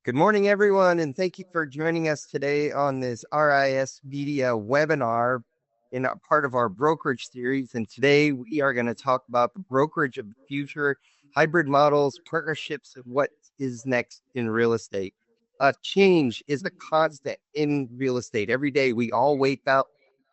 Good morning, everyone, and thank you for joining us today on this RISmedia webinar in a part of our brokerage series. And today we are going to talk about the brokerage of the future, hybrid models, partnerships, and what is next in real estate. Change is a constant in real estate. Every day we all wake up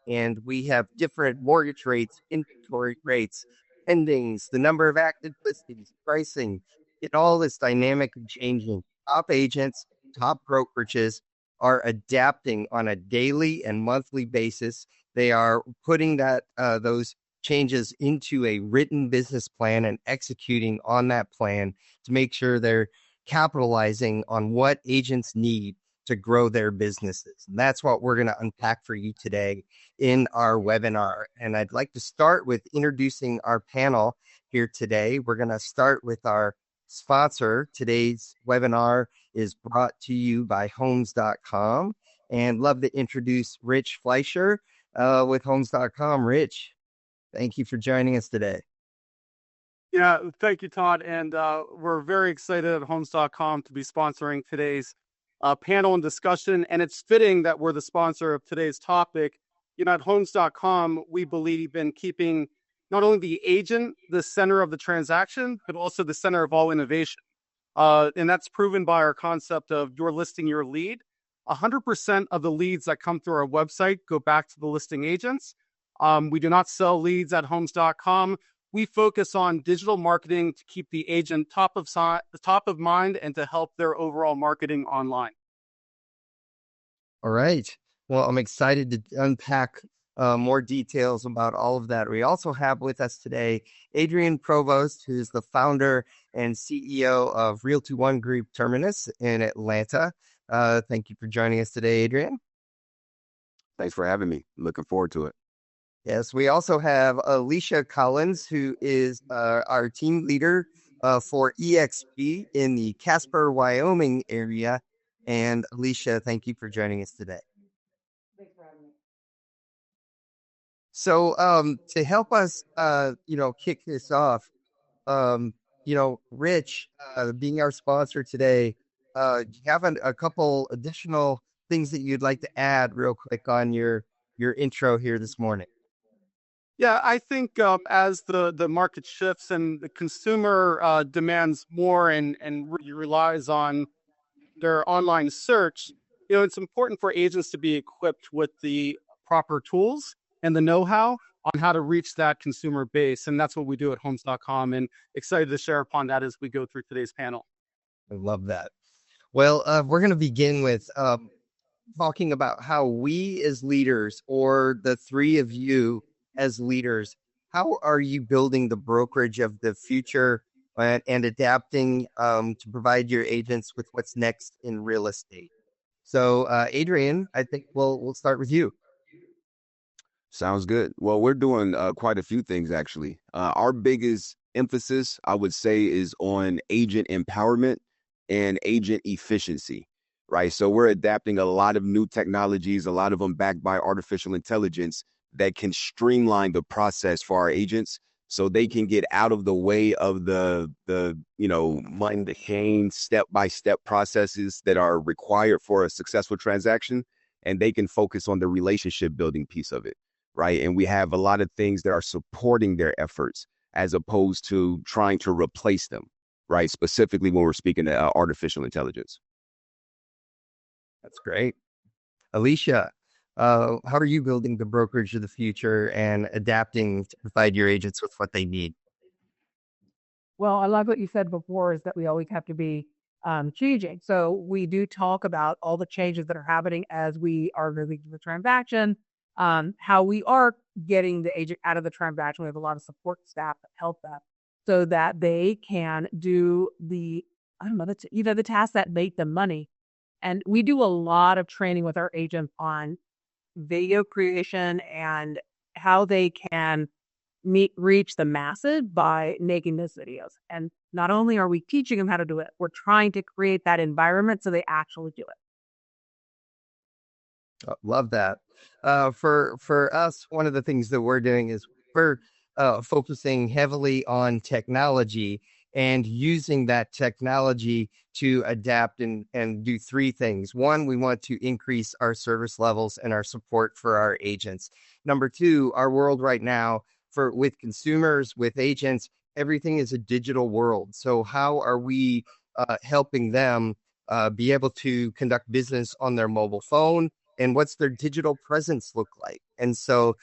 and we have different mortgage rates, inventory rates, pendings, the number of active listings, pricing. It all is dynamic and changing. Top agents, top brokerages are adapting on a daily and monthly basis. They are putting those changes into a written business plan and executing on that plan to make sure they're capitalizing on what agents need to grow their businesses. And that's what we're going to unpack for you today in our webinar. And I'd like to start with introducing our panel here today. We're going to start with our sponsor. Today's webinar is brought to you by Homes.com, and love to introduce Rich Fleischer with Homes.com. Rich, thank you for joining us today. Yeah, thank you, Todd. And we're very excited at Homes.com to be sponsoring today's panel and discussion. And it's fitting that we're the sponsor of today's topic. At Homes.com, we believe in keeping not only the agent the center of the transaction, but also the center of all innovation. And that's proven by our concept of your listing, your lead. 100% of the leads that come through our website go back to the listing agents. We do not sell leads at Homes.com. We focus on digital marketing to keep the agent top of mind and to help their overall marketing online. All right. Well, I'm excited to unpack more details about all of that. We also have with us today Adrian Provost, who's the founder and CEO of Realty One Group Terminus in Atlanta. Thank you for joining us today, Adrian. Thanks for having me. Looking forward to it. Yes, we also have Alicia Collins, who is our team leader for EXP in the Casper, Wyoming area. And Alicia, thank you for joining us today. Thanks for having me. So to help us, kick this off, Rich, being our sponsor today, do you have a couple additional things that you'd like to add real quick on your intro here this morning? Yeah, I think as the market shifts and the consumer demands more and relies on their online search, it's important for agents to be equipped with the proper tools and the know-how on how to reach that consumer base. And that's what we do at Homes.com, and excited to share upon that as we go through today's panel. I love that. Well, we're going to begin with talking about how we as leaders, or the three of you as leaders, how are you building the brokerage of the future and adapting to provide your agents with what's next in real estate? So, Adrian, I think we'll start with you. Sounds good. Well, we're doing quite a few things, actually. Our biggest emphasis, I would say, is on agent empowerment and agent efficiency, right? So we're adapting a lot of new technologies, a lot of them backed by artificial intelligence, that can streamline the process for our agents so they can get out of the way of the mundane step-by-step processes that are required for a successful transaction, and they can focus on the relationship building piece of it, right? And we have a lot of things that are supporting their efforts as opposed to trying to replace them, right? Specifically when we're speaking of artificial intelligence. That's great. Alicia, how are you building the brokerage of the future and adapting to provide your agents with what they need? Well, I love what you said before, is that we always have to be changing. So we do talk about all the changes that are happening as we are moving to the transaction, how we are getting the agent out of the transaction. We have a lot of support staff that help them so that they can do the tasks that make them money. And we do a lot of training with our agents on video creation and how they can reach the masses by making those videos. And not only are we teaching them how to do it, we're trying to create that environment so they actually do it. Love that. For us, one of the things that we're doing is we're focusing heavily on technology and using that technology to adapt and do three things. One, we want to increase our service levels and our support for our agents. Number two, our world right now with consumers, with agents, everything is a digital world. So how are we helping them be able to conduct business on their mobile phone? And what's their digital presence look like? And so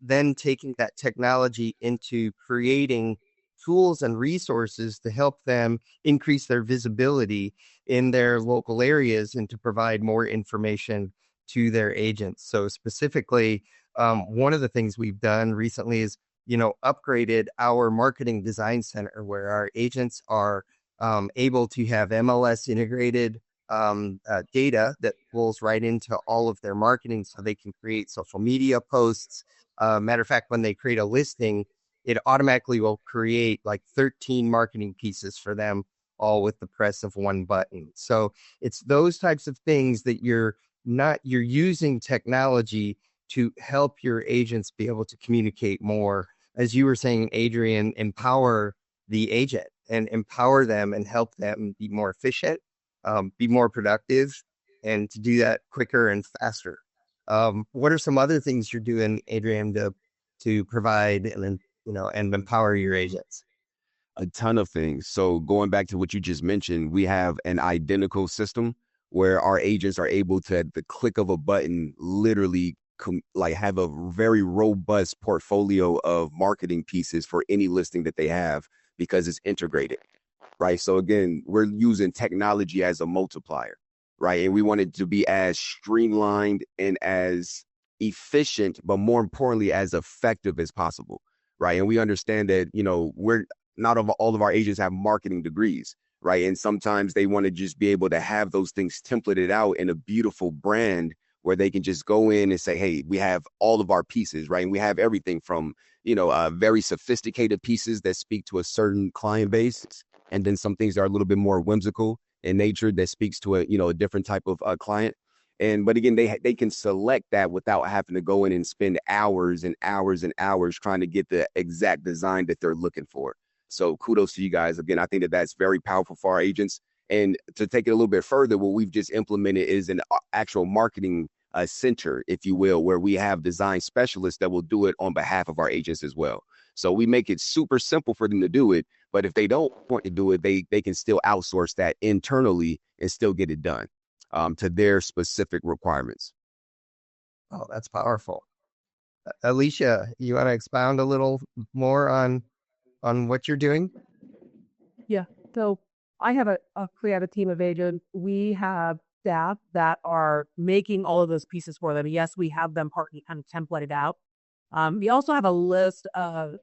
then taking that technology into creating tools and resources to help them increase their visibility in their local areas and to provide more information to their agents. So specifically, one of the things we've done recently is, upgraded our marketing design center where our agents are able to have MLS integrated data that pulls right into all of their marketing so they can create social media posts. Matter of fact, when they create a listing, it automatically will create like 13 marketing pieces for them, all with the press of one button. So it's those types of things that you're using technology to help your agents be able to communicate more. As you were saying, Adrian, empower the agent and empower them and help them be more efficient, be more productive, and to do that quicker and faster. What are some other things you're doing, Adrian, to provide and empower your agents? A ton of things. So going back to what you just mentioned, we have an identical system where our agents are able to, at the click of a button, literally have a very robust portfolio of marketing pieces for any listing that they have because it's integrated, right? So again, we're using technology as a multiplier, right? And we want it to be as streamlined and as efficient, but more importantly, as effective as possible, right? And we understand that, we're not all of our agents have marketing degrees, right? And sometimes they want to just be able to have those things templated out in a beautiful brand where they can just go in and say, hey, we have all of our pieces, right? And we have everything from, very sophisticated pieces that speak to a certain client base, and then some things that are a little bit more whimsical in nature that speaks to a different type of client. But again, they can select that without having to go in and spend hours and hours and hours trying to get the exact design that they're looking for. So kudos to you guys. Again, I think that that's very powerful for our agents. And to take it a little bit further, what we've just implemented is an actual marketing center, if you will, where we have design specialists that will do it on behalf of our agents as well. So we make it super simple for them to do it. But if they don't want to do it, they can still outsource that internally and still get it done to their specific requirements. Oh, that's powerful. Alicia, you want to expound a little more on what you're doing? Yeah. So I have we have a team of agents. We have staff that are making all of those pieces for them. Yes, we have them partly kind of templated out. We also have a list of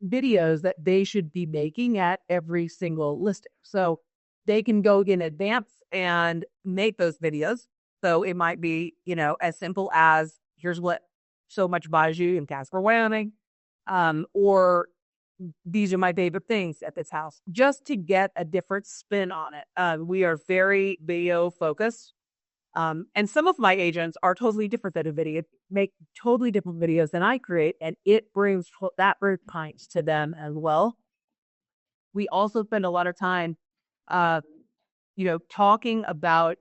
videos that they should be making at every single listing. So they can go in advance and make those videos. So it might be, as simple as here's what so much buys you in Casper, Wyoming, or these are my favorite things at this house, just to get a different spin on it. We are very video focused. And some of my agents are totally different than a video, make totally different videos than I create, and it brings pints to them as well. We also spend a lot of time, talking about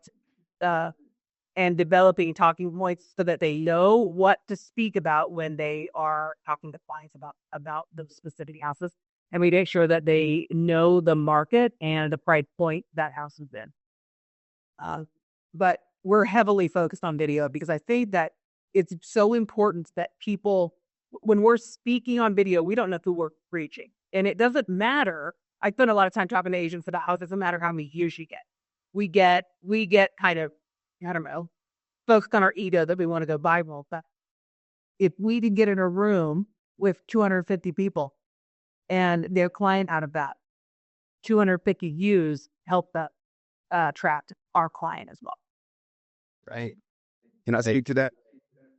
and developing talking points so that they know what to speak about when they are talking to clients about the specific houses. And we make sure that they know the market and the price point that house is in. But we're heavily focused on video because I think that it's so important that people, when we're speaking on video, we don't know who we're reaching. And it doesn't matter. I spend a lot of time talking to agents about how it doesn't matter how many views you get. We get kind of, I don't know, focused on our ego that we want to go viral. But if we did get in a room with 250 people and their client out of that, 250 views help that attract our client as well. Right. Can I speak to that?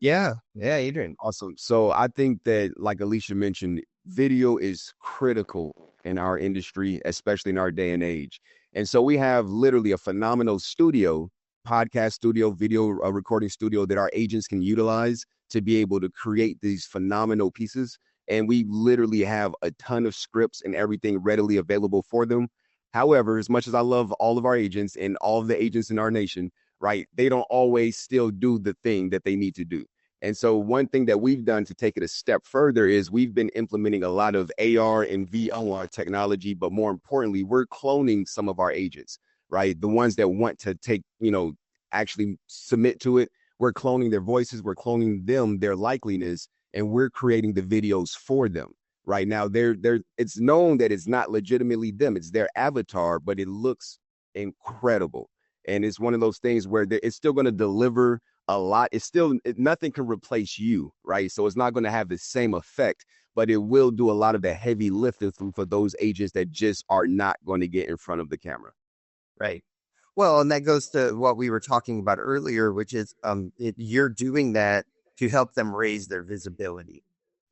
Yeah, Adrian. Awesome. So I think that, like Alicia mentioned, video is critical in our industry, especially in our day and age. And so we have literally a phenomenal studio, podcast studio, video recording studio that our agents can utilize to be able to create these phenomenal pieces. and we literally have a ton of scripts and everything readily available for them. However, as much as I love all of our agents and all of the agents in our nation, right, they don't always still do the thing that they need to do. And so one thing that we've done to take it a step further is we've been implementing a lot of AR and VR technology, but more importantly, we're cloning some of our agents, right? The ones that want to take, actually submit to it. We're cloning their voices, we're cloning them, their likeliness, and we're creating the videos for them. Right now, it's known that it's not legitimately them, it's their avatar, but it looks incredible. And it's one of those things where it's still going to deliver a lot. Nothing can replace you, right? So it's not going to have the same effect, but it will do a lot of the heavy lifting for those agents that just are not going to get in front of the camera. Right. Well, and that goes to what we were talking about earlier, which is you're doing that to help them raise their visibility.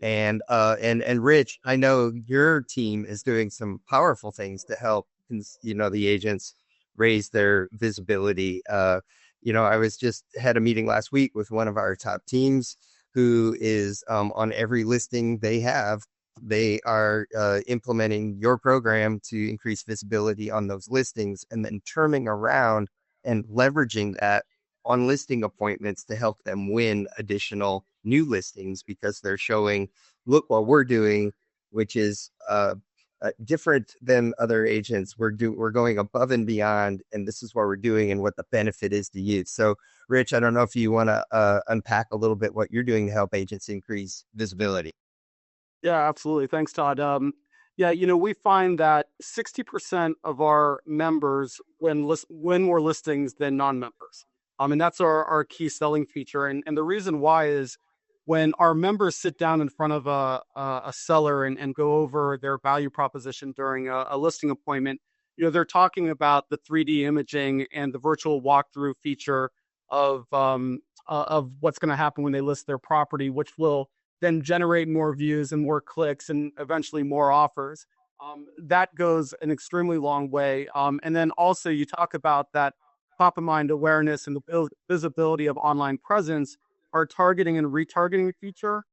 And Rich, I know your team is doing some powerful things to help the agents raise their visibility. I was just had a meeting last week with one of our top teams who is on every listing they have. They are implementing your program to increase visibility on those listings and then turning around and leveraging that on listing appointments to help them win additional new listings because they're showing, look what we're doing, which is different than other agents. We're going above and beyond, and this is what we're doing and what the benefit is to you. So, Rich, I don't know if you want to unpack a little bit what you're doing to help agents increase visibility. Yeah, absolutely. Thanks, Todd. We find that 60% of our members win more listings than non-members. And that's our key selling feature. And the reason why is when our members sit down in front of a seller and go over their value proposition during a listing appointment, they're talking about the 3D imaging and the virtual walkthrough feature of what's going to happen when they list their property, which will then generate more views and more clicks and eventually more offers. That goes an extremely long way. And then also you talk about that top of mind awareness and the visibility of online presence. Our targeting and retargeting feature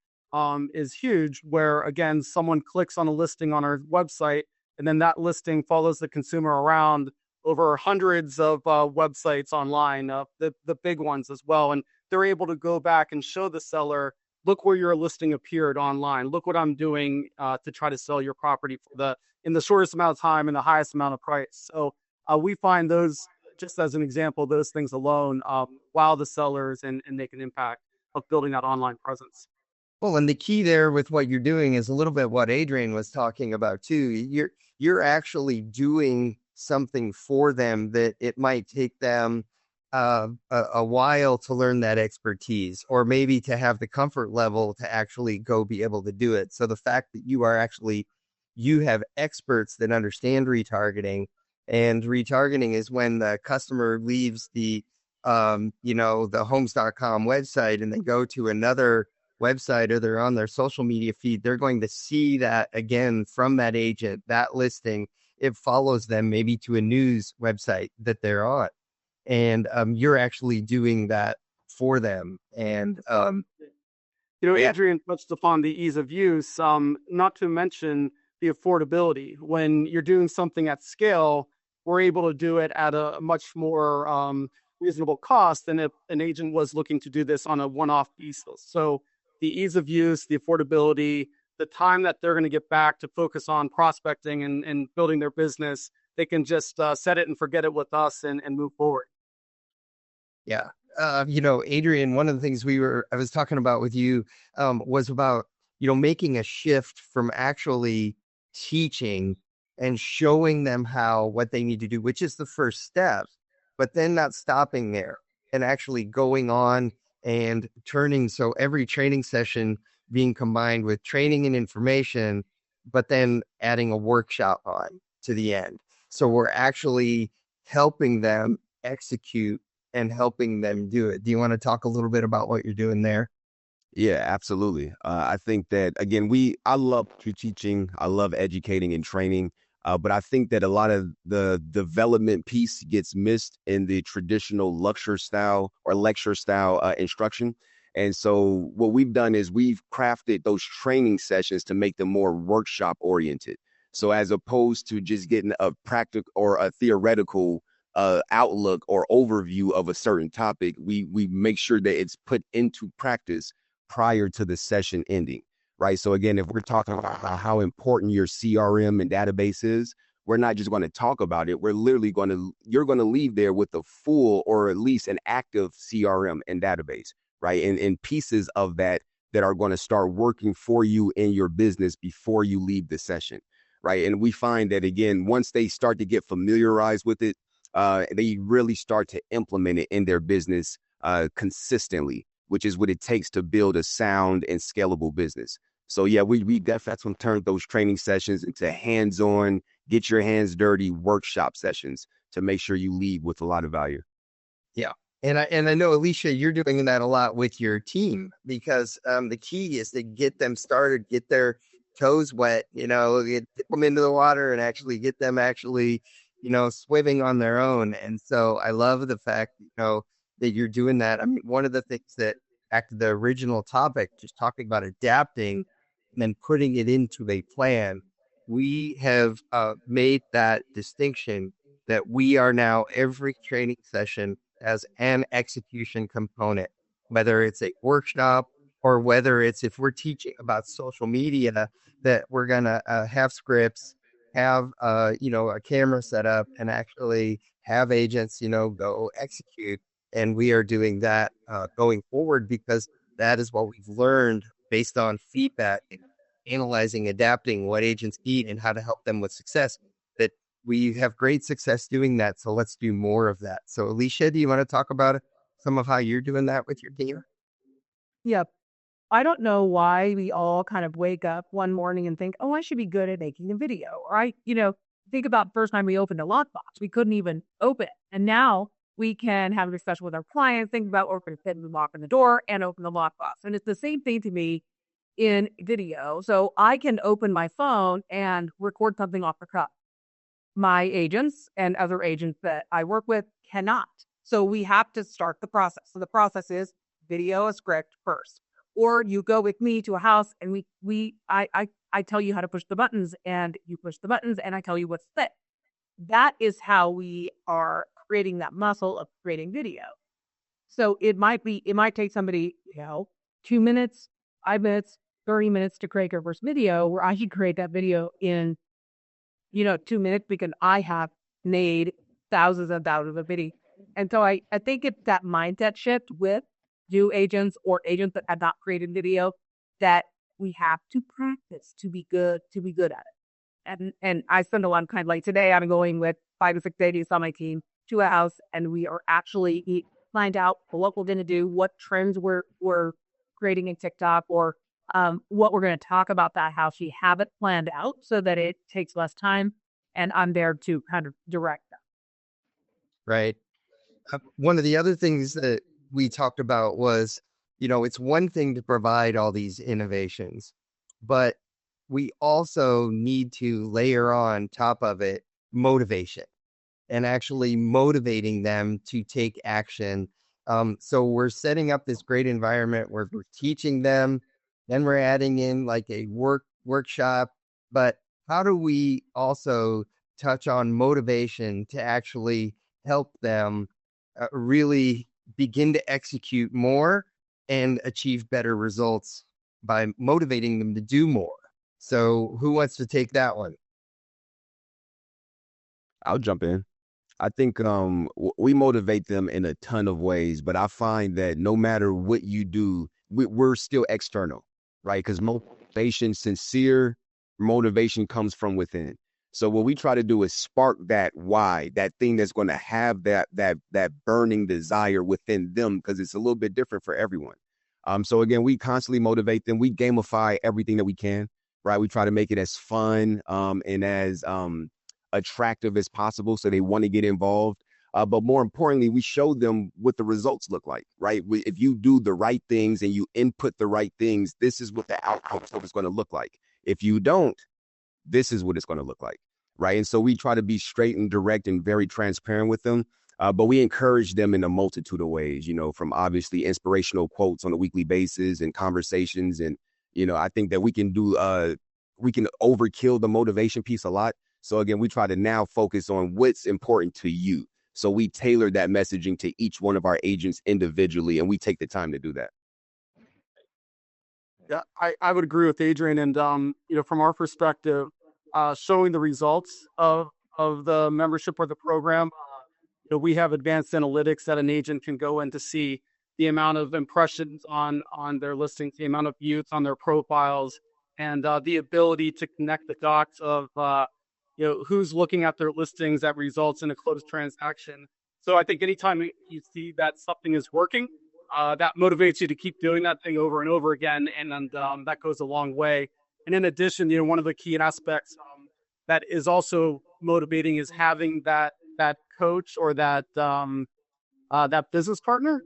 is huge, where again, someone clicks on a listing on our website and then that listing follows the consumer around over hundreds of websites online, the big ones as well. And they're able to go back and show the seller, look where your listing appeared online. Look what I'm doing to try to sell your property in the shortest amount of time and the highest amount of price. So we find those, just as an example, those things alone wow the sellers and make an impact of building that online presence. Well, and the key there with what you're doing is a little bit what Adrian was talking about too. You're actually doing something for them that it might take them a while to learn that expertise, or maybe to have the comfort level to actually go be able to do it. So the fact that you have experts that understand retargeting, and retargeting is when the customer leaves the homes.com website and they go to another website or they're on their social media feed, they're going to see that again from that agent, that listing. It follows them maybe to a news website that they're on. And you're actually doing that for them. And Adrian touched upon the ease of use, not to mention the affordability. When you're doing something at scale, we're able to do it at a much more reasonable cost than if an agent was looking to do this on a one-off basis. So the ease of use, the affordability, the time that they're going to get back to focus on prospecting and building their business, they can just set it and forget it with us and move forward. Yeah. Adrian, one of the things I was talking about with you was about, making a shift from actually teaching and showing them what they need to do, which is the first step, but then not stopping there and actually going on and turning. So every training session being combined with training and information, but then adding a workshop on to the end. So we're actually helping them execute and helping them do it. Do you want to talk a little bit about what you're doing there? Yeah, absolutely. I think that, again, I love teaching, I love educating and training, but I think that a lot of the development piece gets missed in the traditional lecture style instruction. And so what we've done is we've crafted those training sessions to make them more workshop oriented. So as opposed to just getting a practical or a theoretical outlook or overview of a certain topic, we make sure that it's put into practice prior to the session ending, right? So again, if we're talking about how important your CRM and database is, we're not just going to talk about it. We're literally you're going to leave there with a full or at least an active CRM and database, right? And pieces of that are going to start working for you in your business before you leave the session, right? And we find that again, once they start to get familiarized with it, they really start to implement it in their business consistently, which is what it takes to build a sound and scalable business. So yeah, we definitely turn those training sessions into hands-on, get your hands dirty workshop sessions to make sure you leave with a lot of value. Yeah. And I know, Alicia, you're doing that a lot with your team because the key is to get them started, get their toes wet, get them into the water and actually get them swimming on their own. And so I love the fact, that you're doing that. I mean, one of the things that back to the original topic, just talking about adapting and then putting it into a plan, we have made that distinction that we are now every training session as an execution component, whether it's a workshop or whether it's if we're teaching about social media, that we're going to have scripts, have, a camera set up and actually have agents, go execute. And we are doing that going forward because that is what we've learned based on feedback, analyzing, adapting what agents need and how to help them with success. That we have great success doing that. So let's do more of that. So Alicia, do you want to talk about some of how you're doing that with your team? Yep. I don't know why we all kind of wake up one morning and think, oh, I should be good at making a video. Or think about the first time we opened a lockbox. We couldn't even open it. And now we can have a discussion with our clients, think about we're going to fit and lock in the door and open the lockbox. And it's the same thing to me in video. So I can open my phone and record something off the cuff. My agents and other agents that I work with cannot. So we have to start the process. So the process is video a script first. Or you go with me to a house and I tell you how to push the buttons and you push the buttons and I tell you what's fit. That is how we are creating that muscle of creating video. So it might take somebody, 2 minutes, 5 minutes, 30 minutes to create your first video, where I can create that video in 2 minutes because I have made thousands and thousands of videos. And so I think it's that mindset shift with new agents or agents that have not created video that we have to practice to be good at it. And I spend a lot of time, like today, I'm going with 5 to 6 agents on my team to a house and we are actually find out what we're going to do, what trends we're creating in TikTok or what we're going to talk about that house. We have it planned out so that it takes less time and I'm there to kind of direct them. Right. One of the other things that we talked about was, it's one thing to provide all these innovations, but we also need to layer on top of it motivation and actually motivating them to take action. So we're setting up this great environment where we're teaching them, then we're adding in like a workshop, but how do we also touch on motivation to actually help them really begin to execute more and achieve better results by motivating them to do more? So who wants to take that one? I'll jump in. I think we motivate them in a ton of ways, but I find that no matter what you do, we're still external, right? Because sincere motivation comes from within. So what we try to do is spark that why, that thing that's going to have that burning desire within them, because it's a little bit different for everyone. So again, we constantly motivate them. We gamify everything that we can, right? We try to make it as fun and as attractive as possible so they want to get involved. But more importantly, we show them what the results look like, right? If you do the right things and you input the right things, this is what the outcome is going to look like. If you don't, this is what it's going to look like, right? And so we try to be straight and direct and very transparent with them. But we encourage them in a multitude of ways, from obviously inspirational quotes on a weekly basis and conversations. And, I think that we can overkill the motivation piece a lot. So again, we try to now focus on what's important to you. So we tailor that messaging to each one of our agents individually, and we take the time to do that. Yeah, I would agree with Adrian. And, from our perspective, showing the results of the membership or the program, we have advanced analytics that an agent can go in to see the amount of impressions on their listings, the amount of views on their profiles, and the ability to connect the dots of who's looking at their listings that results in a closed transaction. So I think anytime you see that something is working, that motivates you to keep doing that thing over and over again, and that goes a long way. And in addition, one of the key aspects that is also motivating is having that coach or that business partner.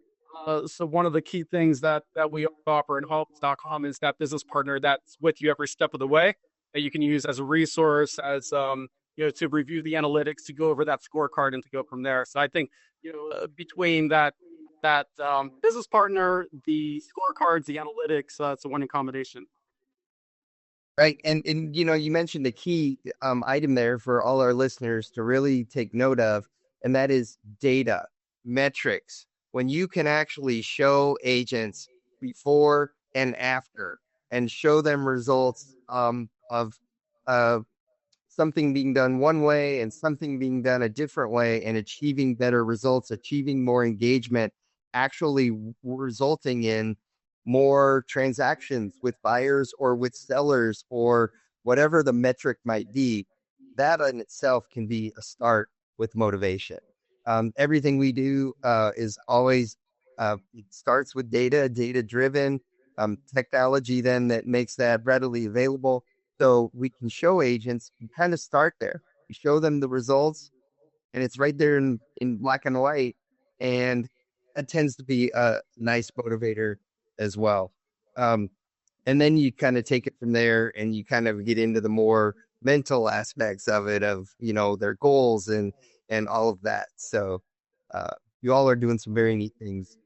So one of the key things that we offer at Homes.com is that business partner that's with you every step of the way, that you can use as a resource, as to review the analytics, to go over that scorecard, and to go from there. So I think between that business partner, the scorecards, the analytics, it's a winning combination. Right. And you mentioned the key item there for all our listeners to really take note of, and that is data, metrics. When you can actually show agents before and after and show them results of something being done one way and something being done a different way and achieving better results, achieving more engagement, actually resulting in more transactions with buyers or with sellers or whatever the metric might be, that in itself can be a start with motivation. Everything we do is always, it starts with data driven technology then that makes that readily available. So we can show agents, we kind of start there. We show them the results and it's right there in black and white. And that tends to be a nice motivator as well. And then you kind of take it from there and you kind of get into the more mental aspects of it, of, their goals and all of that. So you all are doing some very neat things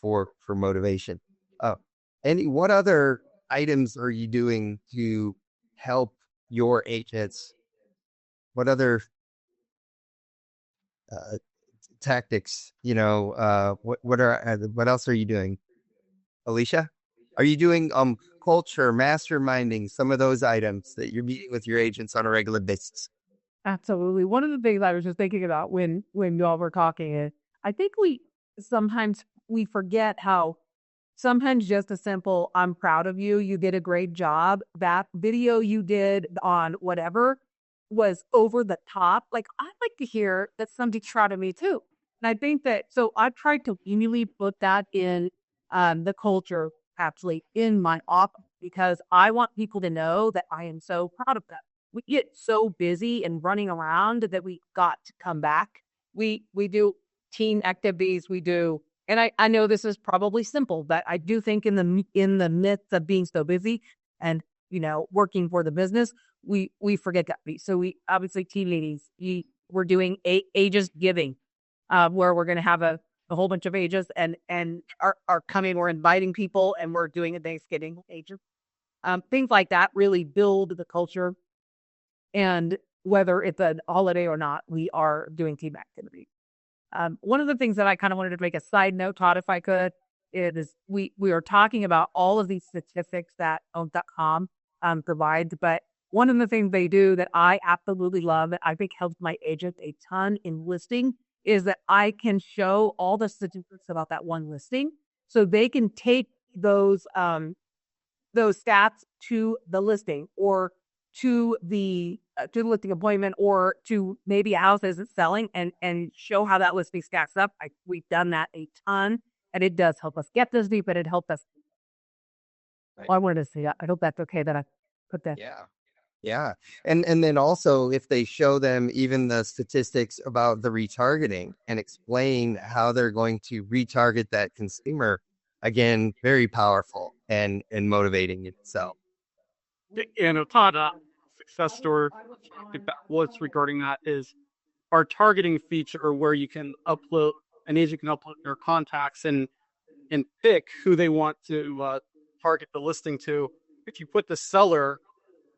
for motivation. What other items are you doing to help your agents? What other tactics, what else are you doing? Alicia, are you doing culture, masterminding, some of those items that you're meeting with your agents on a regular basis? Absolutely. One of the things I was just thinking about when y'all were talking is, I think sometimes we forget how sometimes just a simple, I'm proud of you, you did a great job, that video you did on whatever was over the top. Like, I'd like to hear that somebody's proud of me too. And I think that, so I tried to immediately put that in the culture, actually, in my office, because I want people to know that I am so proud of them. We get so busy and running around that we got to come back. We do team activities, we do. And I know this is probably simple, but I do think in the midst of being so busy and, working for the business, we forget that piece. So we obviously team meetings, we're doing ages giving, where we're going to have a whole bunch of ages and are coming, we're inviting people and we're doing a Thanksgiving ages. Things like that really build the culture. And whether it's a holiday or not, we are doing team activity. One of the things that I kind of wanted to make a side note, Todd, if I could, is we are talking about all of these statistics that Homes.com provides, but one of the things they do that I absolutely love, that I think helps my agents a ton in listing, is that I can show all the statistics about that one listing, so they can take those stats to the listing or to the listing appointment, or to maybe a house isn't selling, and show how that listing stacks up. We've done that a ton, and it does help us get this deep, but it helped us. Right. Well, I wanted to say that. I hope that's okay that I put that. Yeah. And then also, if they show them even the statistics about the retargeting and explain how they're going to retarget that consumer, again, very powerful and motivating itself. And Todd, success story, I think that what's regarding that is, our targeting feature where an agent can upload their contacts and pick who they want to target the listing to. If you put the seller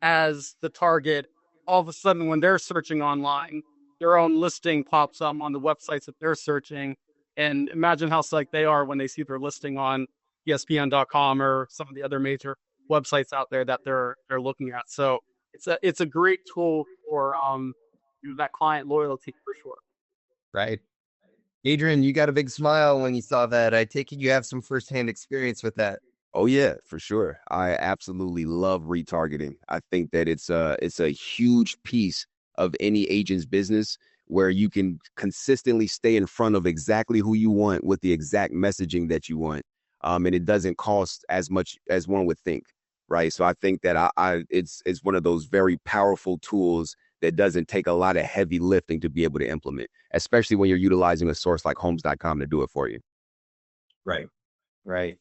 as the target, all of a sudden when they're searching online, their own listing pops up on the websites that they're searching. And imagine how psyched they are when they see their listing on ESPN.com or some of the other major websites out there that they're looking at. So it's a great tool for that client loyalty for sure. Right. Adrian, you got a big smile when you saw that. I take it you have some firsthand experience with that. Oh yeah, for sure. I absolutely love retargeting. I think that it's a huge piece of any agent's business where you can consistently stay in front of exactly who you want with the exact messaging that you want. And it doesn't cost as much as one would think, right? So I think that it's one of those very powerful tools that doesn't take a lot of heavy lifting to be able to implement, especially when you're utilizing a source like homes.com to do it for you. Right. Right.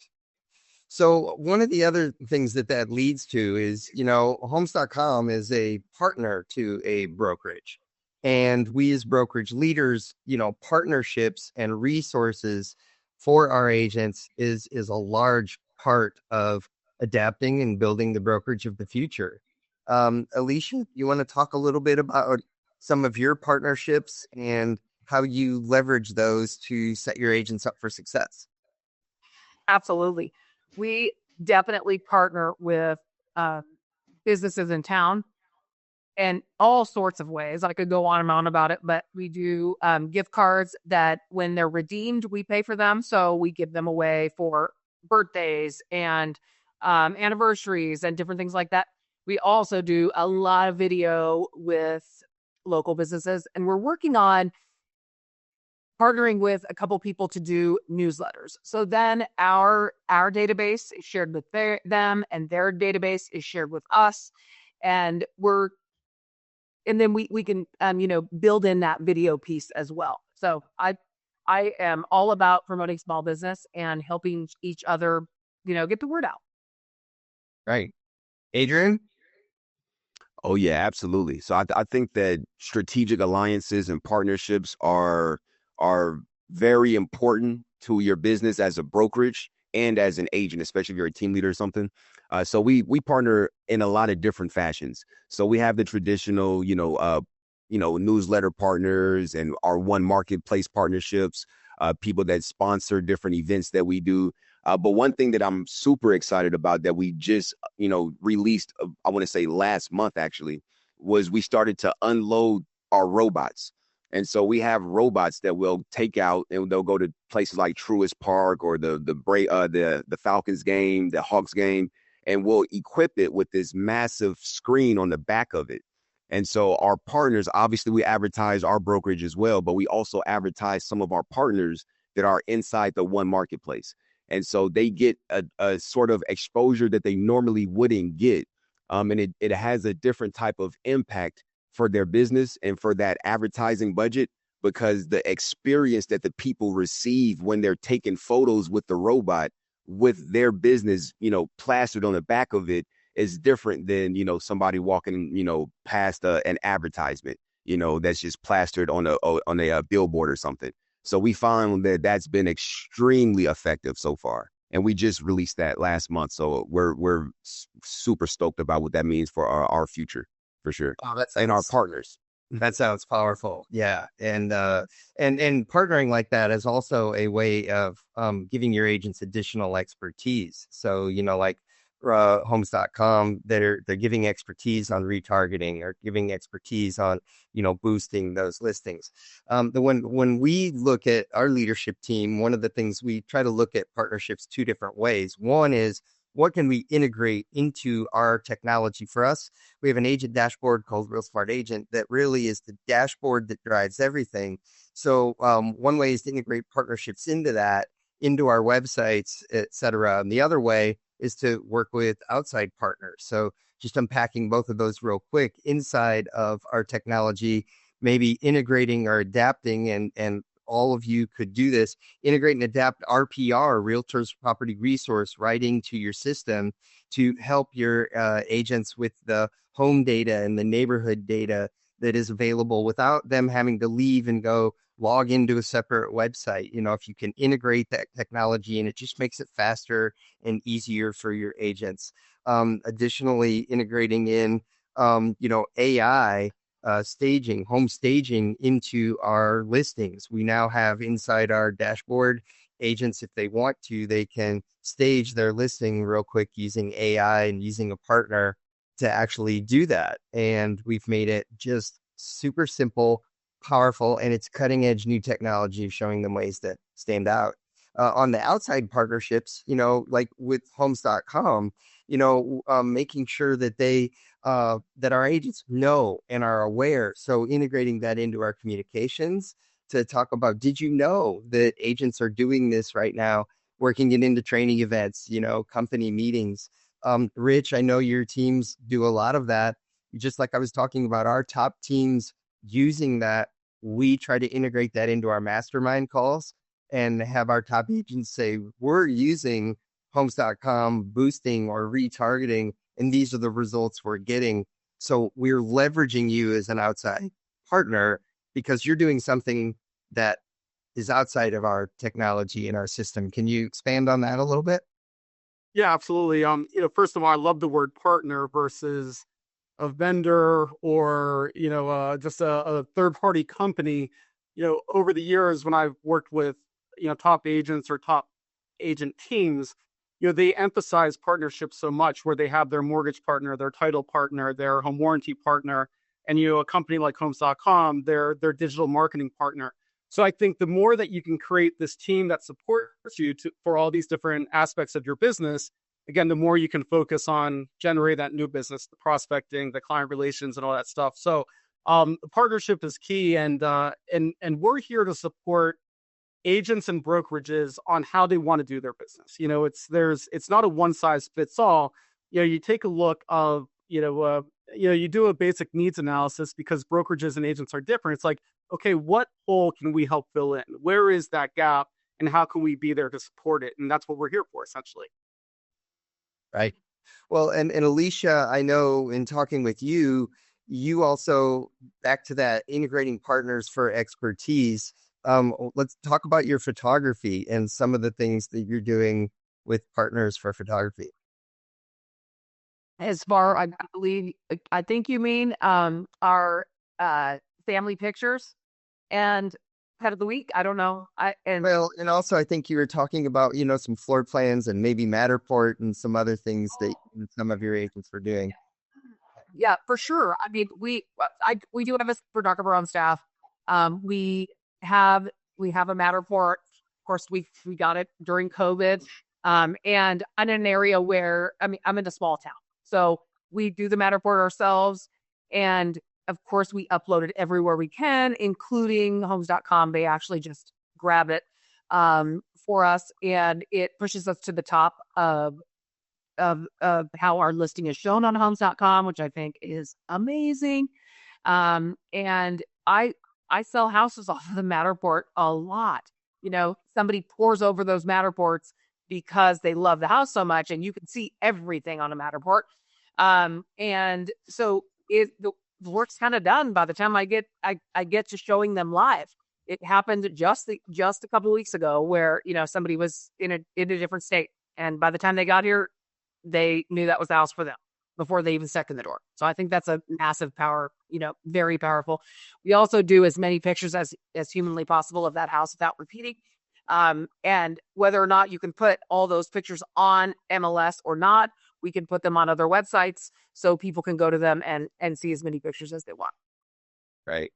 So one of the other things that leads to is, homes.com is a partner to a brokerage. And we as brokerage leaders, partnerships and resources for our agents is a large part of adapting and building the brokerage of the future. Alicia, you want to talk a little bit about some of your partnerships and how you leverage those to set your agents up for success? Absolutely. We definitely partner with businesses in town in all sorts of ways. I could go on and on about it, but we do gift cards that when they're redeemed, we pay for them. So we give them away for birthdays and anniversaries and different things like that. We also do a lot of video with local businesses, and we're working on partnering with a couple people to do newsletters. So then our database is shared with them, and their database is shared with us. And then we can build in that video piece as well. So I am all about promoting small business and helping each other, get the word out. Right. Adrian? Oh yeah, absolutely. So I think that strategic alliances and partnerships are very important to your business as a brokerage and as an agent, especially if you're a team leader or something. So we partner in a lot of different fashions. So we have the traditional, newsletter partners and our one marketplace partnerships, people that sponsor different events that we do. But one thing that I'm super excited about that we just, released, I want to say last month, actually, was we started to unload our robots. And so we have robots that will take out and they'll go to places like Truist Park or the Falcons game, the Hawks game, and we'll equip it with this massive screen on the back of it. And so our partners, obviously we advertise our brokerage as well, but we also advertise some of our partners that are inside the one marketplace. And so they get a sort of exposure that they normally wouldn't get. And it has a different type of impact for their business and for that advertising budget, because the experience that the people receive when they're taking photos with the robot with their business, plastered on the back of it is different than, somebody walking, past an advertisement, that's just plastered on a billboard or something. So we found that that's been extremely effective so far. And we just released that last month. So we're super stoked about what that means for our future, for sure. Oh, and our partners. That sounds powerful. Yeah. And partnering like that is also a way of giving your agents additional expertise. So, like homes.com, they're giving expertise on retargeting or giving expertise on, boosting those listings. When we look at our leadership team, one of the things we try to look at partnerships two different ways. One is, what can we integrate into our technology? For us, we have an agent dashboard called Real Smart Agent that really is the dashboard that drives everything. So one way is to integrate partnerships into our websites, et cetera. And the other way is to work with outside partners. So just unpacking both of those real quick inside of our technology, maybe integrating or adapting, and all of you could do this, integrate and adapt RPR, Realtors Property Resource, right into your system to help your agents with the home data and the neighborhood data that is available without them having to leave and go log into a separate website. If you can integrate that technology, and it just makes it faster and easier for your agents. Additionally, integrating in, AI staging, home staging into our listings. We now have inside our dashboard agents, if they want to, they can stage their listing real quick using AI and using a partner to actually do that. And we've made it just super simple, powerful, and it's cutting edge new technology, showing them ways to stand out. On the outside partnerships, like with homes.com, making sure that that our agents know and are aware. So integrating that into our communications to talk about, did you know that agents are doing this right now, working it into training events, company meetings. Rich, I know your teams do a lot of that. Just like I was talking about our top teams using that, we try to integrate that into our mastermind calls and have our top agents say, we're using homes.com boosting or retargeting, and these are the results we're getting. So we're leveraging you as an outside partner because you're doing something that is outside of our technology and our system. Can you expand on that a little bit? Yeah, absolutely. First of all, I love the word partner versus a vendor or, just a third party company. Over the years when I've worked with, top agents or top agent teams, they emphasize partnerships so much where they have their mortgage partner, their title partner, their home warranty partner, and, a company like homes.com, their digital marketing partner. So I think the more that you can create this team that supports you for all these different aspects of your business, again, the more you can focus on generate that new business, the prospecting, the client relations, and all that stuff. So the partnership is key, and we're here to support agents and brokerages on how they want to do their business. It's not a one size fits all. You take a look of you do a basic needs analysis because brokerages and agents are different. It's like, okay, what hole can we help fill in? Where is that gap, and how can we be there to support it? And that's what we're here for, essentially. Right. Well, and Alicia, I know in talking with you, you also, back to that integrating partners for expertise. Let's talk about your photography and some of the things that you're doing with partners for photography. As far, I think you mean our family pictures and pet of the week. I don't know. And also I think you were talking about, some floor plans and maybe Matterport and some other things that some of your agents were doing. Yeah, for sure. I mean, we do have a photographer on staff. We have a Matterport. Of course, we got it during COVID. And in an area where, I'm in a small town, so we do the Matterport ourselves. And of course, we upload it everywhere we can, including homes.com. They actually just grab it for us, and it pushes us to the top of how our listing is shown on homes.com, which I think is amazing. And I sell houses off of the Matterport a lot. Somebody pours over those Matterports because they love the house so much, and you can see everything on a Matterport. And so the work's kind of done by the time I get to showing them live. It happened just a couple of weeks ago where, somebody was in a different state, and by the time they got here, they knew that was the house for them before they even stepped in the door. So I think that's a massive power, very powerful. We also do as many pictures as humanly possible of that house without repeating. And whether or not you can put all those pictures on MLS or not, we can put them on other websites so people can go to them and see as many pictures as they want. Right.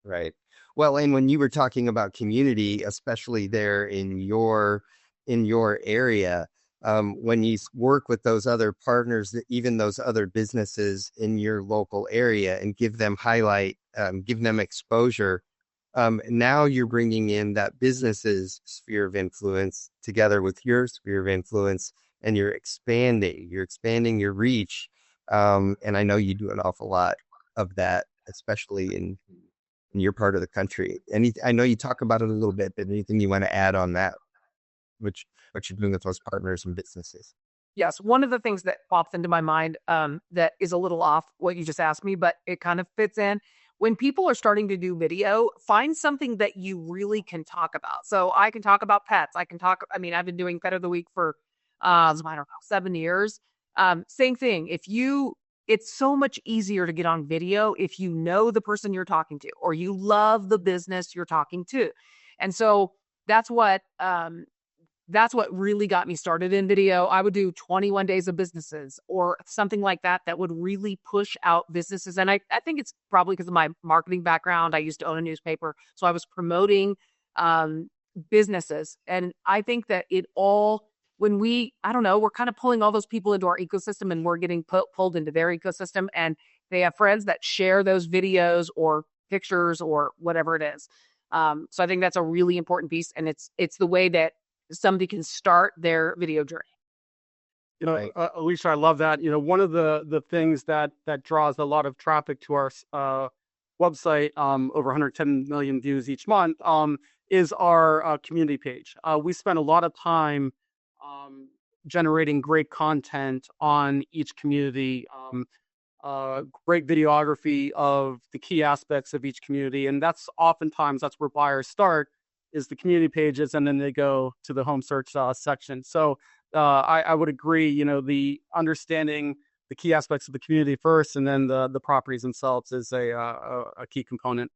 Right. Well, and when you were talking about community, especially there in your area, when you work with those other partners, even those other businesses in your local area, and give them give them exposure, now you're bringing in that business's sphere of influence together with your sphere of influence, and you're expanding your reach. And I know you do an awful lot of that, especially in your part of the country. I know you talk about it a little bit, but anything you want to add on that, what you're doing with those partners and businesses? Yes. One of the things that pops into my mind that is a little off what you just asked me, but it kind of fits in. when people are starting to do video, find something that you really can talk about. So I can talk about pets. I mean, I've been doing Pet of the Week for, I don't know, 7 years. Same thing. It's so much easier to get on video if you know the person you're talking to or you love the business you're talking to. And so that's what really got me started in video. I would do 21 days of businesses or something like that would really push out businesses. And I think it's probably because of my marketing background. I used to own a newspaper, so I was promoting businesses. And I think that I don't know, we're kind of pulling all those people into our ecosystem and we're getting pulled into their ecosystem, and they have friends that share those videos or pictures or whatever it is. So I think that's a really important piece, and it's the way that somebody can start their video journey. Right. Alicia, I love that. One of the things that draws a lot of traffic to our website, over 110 million views each month, is our community page. We spend a lot of time generating great content on each community, great videography of the key aspects of each community. And that's where buyers start, is the community pages, and then they go to the home search section. So I would agree, the understanding the key aspects of the community first, and then the properties themselves is a key component.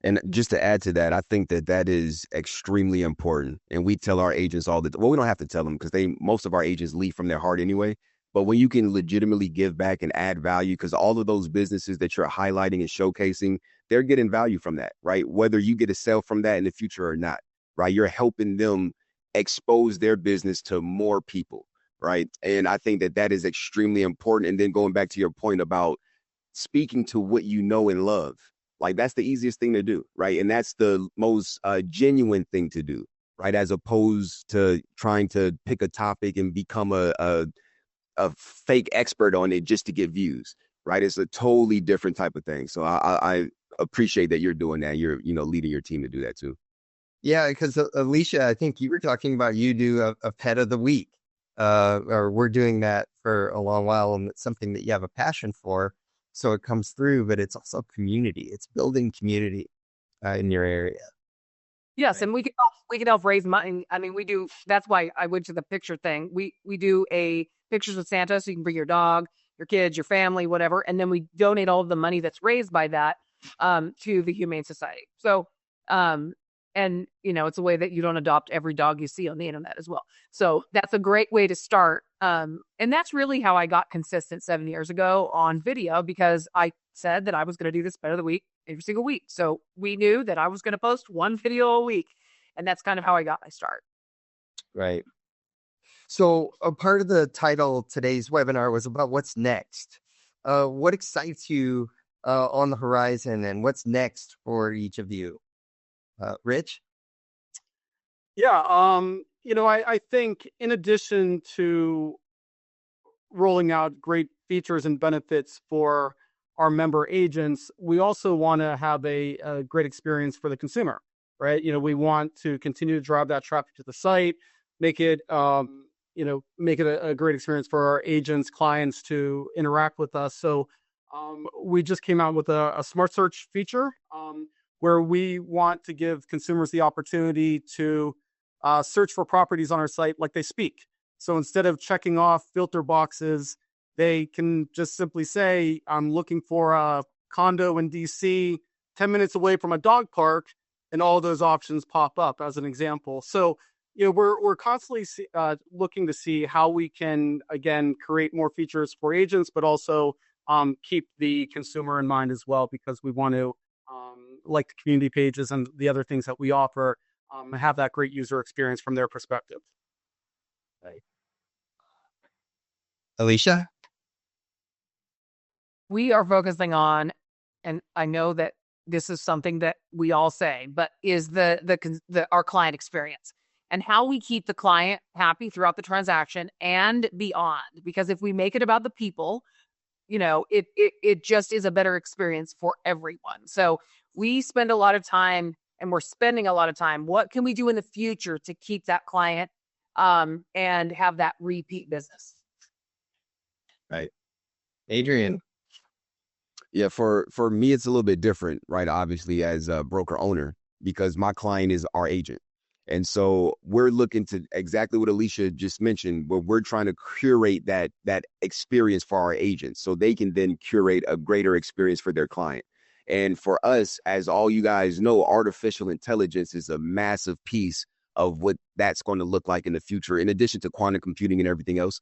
And just to add to that, I think that is extremely important. And we tell our agents all the time. Well, we don't have to tell them because most of our agents lead from their heart anyway. But when you can legitimately give back and add value, because all of those businesses that you're highlighting and showcasing, they're getting value from that, right? Whether you get a sale from that in the future or not, right? You're helping them expose their business to more people, right? And I think that is extremely important. And then going back to your point about speaking to what you know and love, like that's the easiest thing to do, right? And that's the most genuine thing to do, right? As opposed to trying to pick a topic and become a fake expert on it just to get views, right? It's a totally different type of thing. So I appreciate that you're doing that. You're, leading your team to do that too. Yeah, because Alicia, I think you were talking about you do a Pet of the Week, or we're doing that for a long while, and it's something that you have a passion for. So it comes through, but it's also community. It's building community in your area. Yes, right. And we can help raise money. I mean, we do. That's why I went to the picture thing. We do a pictures with Santa, so you can bring your dog, your kids, your family, whatever, and then we donate all of the money that's raised by that to the Humane Society. So, and it's a way that you don't adopt every dog you see on the internet as well. So that's a great way to start. And that's really how I got consistent 7 years ago on video, because I said that I was going to do this Pet of the Week every single week. So we knew that I was going to post one video a week, and that's kind of how I got my start. Right. So a part of the title of today's webinar was about what's next. What excites you on the horizon, and what's next for each of you? Rich? Yeah, I think in addition to rolling out great features and benefits for our member agents, we also want to have a great experience for the consumer, right? We want to continue to drive that traffic to the site, make it a great experience for our agents, clients to interact with us. So we just came out with a smart search feature where we want to give consumers the opportunity to search for properties on our site like they speak. So instead of checking off filter boxes, they can just simply say, I'm looking for a condo in DC, 10 minutes away from a dog park, and all those options pop up as an example. So, we're constantly looking to see how we can, again, create more features for agents, but also keep the consumer in mind as well, because we want to, like the community pages and the other things that we offer, have that great user experience from their perspective. Right. Alicia? We are focusing on, and I know that this is something that we all say, but is our client experience and how we keep the client happy throughout the transaction and beyond. Because if we make it about the people, it just is a better experience for everyone. So we spend a lot of time, and we're spending a lot of time. What can we do in the future to keep that client and have that repeat business? Right. Adrian? Yeah, for me, it's a little bit different, right? Obviously, as a broker owner, because my client is our agent. And so we're looking to exactly what Alicia just mentioned, where we're trying to curate that experience for our agents so they can then curate a greater experience for their client. And for us, as all you guys know, artificial intelligence is a massive piece of what that's going to look like in the future, in addition to quantum computing and everything else.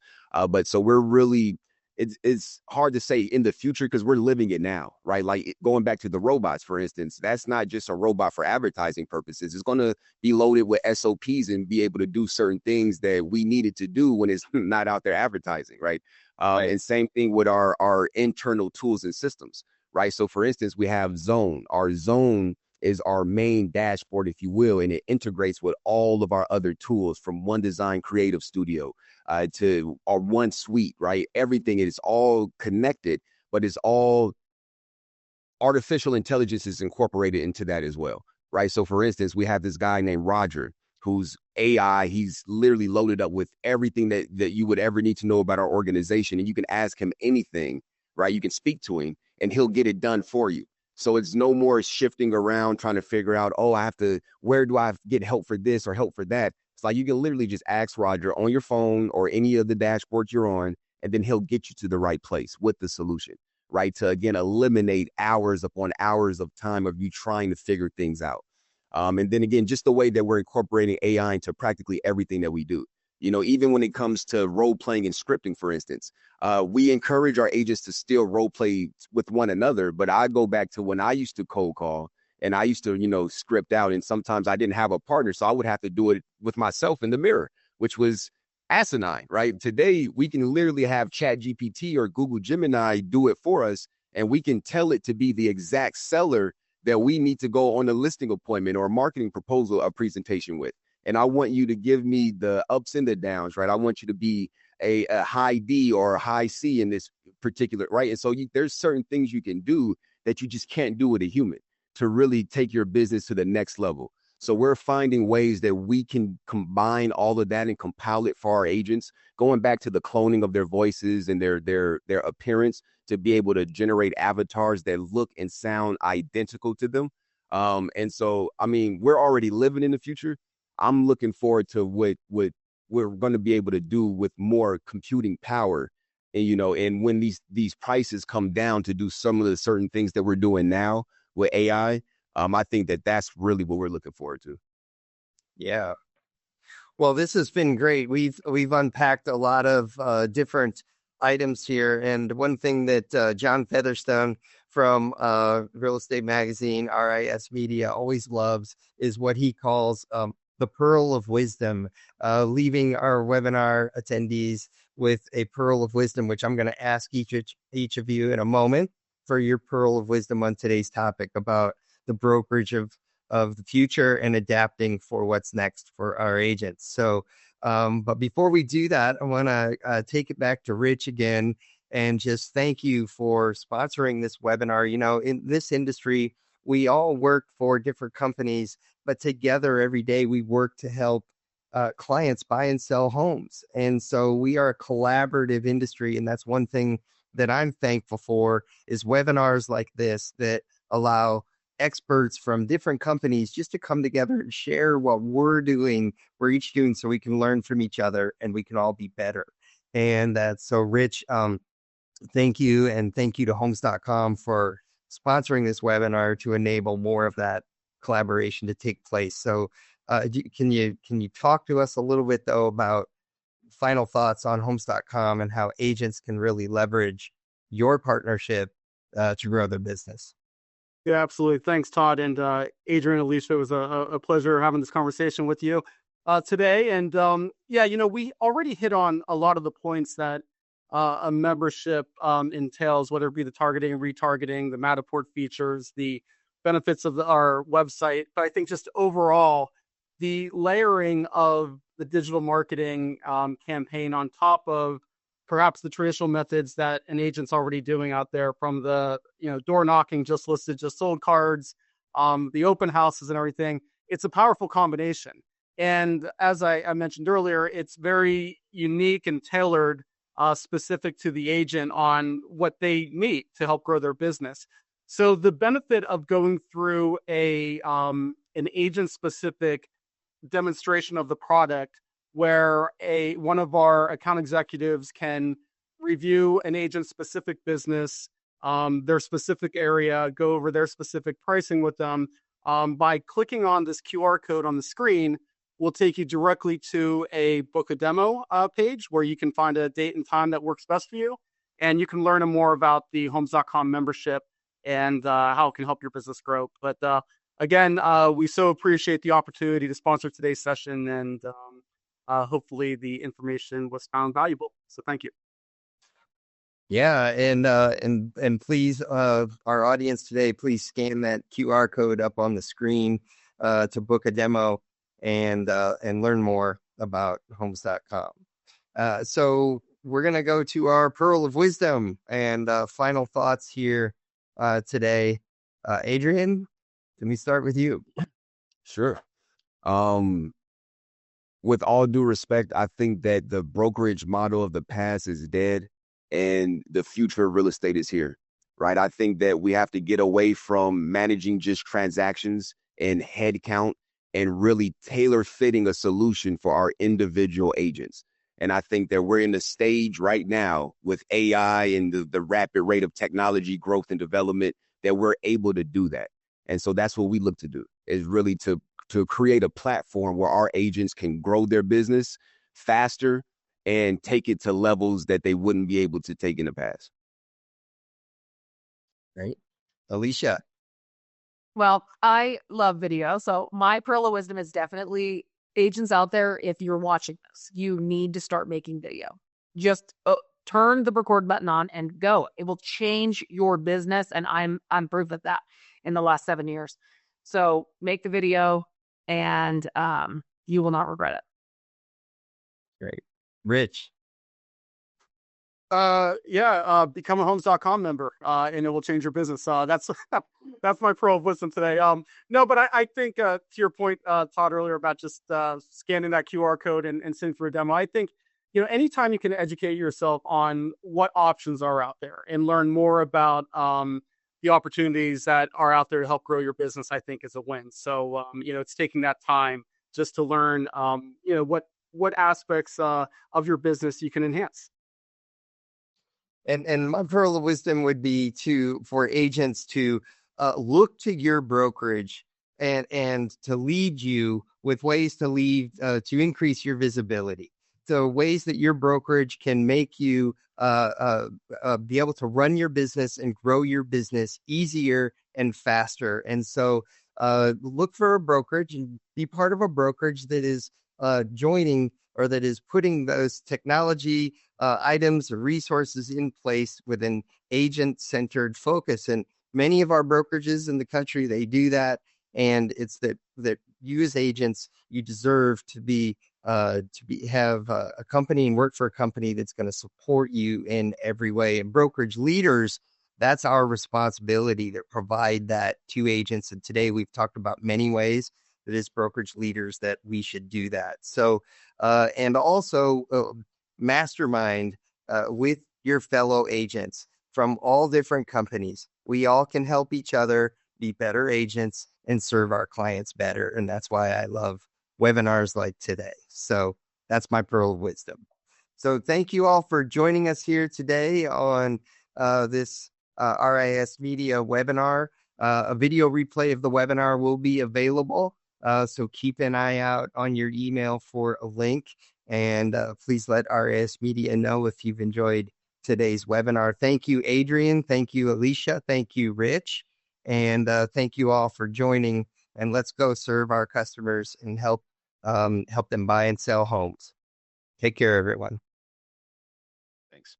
But so we're really it's hard to say in the future because we're living it now, right? Like going back to the robots, for instance, that's not just a robot for advertising purposes. It's going to be loaded with SOPs and be able to do certain things that we needed to do when it's not out there advertising, right? Right. And same thing with our internal tools and systems, right? So, for instance, we have Zone. Our Zone is our main dashboard, if you will, and it integrates with all of our other tools from One Design Creative Studio to our one suite, right? Everything is all connected, but it's all artificial intelligence is incorporated into that as well, right? So, for instance, we have this guy named Roger, who's AI. He's literally loaded up with everything that you would ever need to know about our organization, and you can ask him anything, right? You can speak to him, and he'll get it done for you. So it's no more shifting around trying to figure out, oh, where do I get help for this or help for that? It's like you can literally just ask Roger on your phone or any of the dashboards you're on, and then he'll get you to the right place with the solution, right? To again, eliminate hours upon hours of time of you trying to figure things out. And then again, just the way that we're incorporating AI into practically everything that we do. You know, even when it comes to role playing and scripting, for instance, we encourage our agents to still role play with one another. But I go back to when I used to cold call and I used to, script out. And sometimes I didn't have a partner. So I would have to do it with myself in the mirror, which was asinine, right? Today, we can literally have Chat GPT or Google Gemini do it for us. And we can tell it to be the exact seller that we need to go on a listing appointment or a marketing proposal, a presentation with. And I want you to give me the ups and the downs, right? I want you to be a high D or a high C in this particular, right? And so there's certain things you can do that you just can't do with a human to really take your business to the next level. So we're finding ways that we can combine all of that and compile it for our agents, going back to the cloning of their voices and their appearance to be able to generate avatars that look and sound identical to them. And so, I mean, we're already living in the future. I'm looking forward to what we're going to be able to do with more computing power. And, and when these prices come down to do some of the certain things that we're doing now with AI, I think that's really what we're looking forward to. Yeah. Well, this has been great. We've unpacked a lot of different items here, and one thing that John Featherstone from Real Estate Magazine, RISMedia, always loves is what he calls the pearl of wisdom, leaving our webinar attendees with a pearl of wisdom, which I'm going to ask each of you in a moment for your pearl of wisdom on today's topic about the brokerage of the future and adapting for what's next for our agents. So, but before we do that, I want to take it back to Rich again and just thank you for sponsoring this webinar. You know, in this industry, we all work for different companies, but together every day we work to help clients buy and sell homes. And so we are a collaborative industry. And that's one thing that I'm thankful for is webinars like this that allow experts from different companies just to come together and share what we're each doing so we can learn from each other and we can all be better. And that's so Rich, thank you. And thank you to homes.com for sponsoring this webinar to enable more of that collaboration to take place. So can you talk to us a little bit though about final thoughts on homes.com and how agents can really leverage your partnership to grow their business? Yeah, absolutely. Thanks, Todd. And Adrian, Alicia, it was a pleasure having this conversation with you today. And we already hit on a lot of the points that a membership entails, whether it be the targeting and retargeting, the Matterport features, the benefits of our website. But I think just overall, the layering of the digital marketing campaign on top of perhaps the traditional methods that an agent's already doing out there, from the door knocking, just listed, just sold cards, the open houses and everything. It's a powerful combination. And as I mentioned earlier, it's very unique and tailored specific to the agent on what they need to help grow their business. So the benefit of going through an agent specific demonstration of the product where one of our account executives can review an agent specific business, their specific area, go over their specific pricing with them. By clicking on this QR code on the screen, will take you directly to a book a demo page where you can find a date and time that works best for you. And you can learn more about the Homes.com membership and how it can help your business grow. But again, we so appreciate the opportunity to sponsor today's session, and hopefully the information was found valuable. So thank you. Yeah, and please, our audience today, please scan that QR code up on the screen to book a demo and learn more about Homes.com. So we're gonna go to our pearl of wisdom and final thoughts here today. Adrian, let me start with you. Sure. With all due respect, I think that the brokerage model of the past is dead and the future of real estate is here, right? I think that we have to get away from managing just transactions and headcount and really tailor fitting a solution for our individual agents. And I think that we're in the stage right now with AI and the rapid rate of technology growth and development that we're able to do that. And so that's what we look to do, is really to create a platform where our agents can grow their business faster and take it to levels that they wouldn't be able to take in the past. Right. Alicia. Well, I love video. So my pearl of wisdom is definitely agents out there. If you're watching this, you need to start making video. Just turn the record button on and go. It will change your business. And I'm proof of that in the last 7 years. So make the video and you will not regret it. Great. Rich. Become a Homes.com member, and it will change your business. That's my pearl of wisdom today. No, but I think to your point, Todd, earlier about just scanning that QR code and sending for a demo. I think, anytime you can educate yourself on what options are out there and learn more about the opportunities that are out there to help grow your business, I think is a win. So, it's taking that time just to learn, what aspects of your business you can enhance. And my pearl of wisdom would be for agents to look to your brokerage and to lead you with ways to increase your visibility. So ways that your brokerage can make you be able to run your business and grow your business easier and faster. And so look for a brokerage and be part of a brokerage that is joining or that is putting those technology items or resources in place with an agent-centered focus. And many of our brokerages in the country, they do that. And it's that you as agents, you deserve to have a company and work for a company that's going to support you in every way. And brokerage leaders, that's our responsibility to provide that to agents. And today we've talked about many ways that as brokerage leaders that we should do that. So, and also mastermind with your fellow agents from all different companies. We all can help each other be better agents and serve our clients better. And that's why I love webinars like today. So that's my pearl of wisdom. So thank you all for joining us here today on this RISMedia webinar. A video replay of the webinar will be available. So keep an eye out on your email for a link. And please let RISMedia know if you've enjoyed today's webinar. Thank you, Adrian. Thank you, Alicia. Thank you, Rich. And thank you all for joining. And let's go serve our customers and help them buy and sell homes. Take care, everyone. Thanks.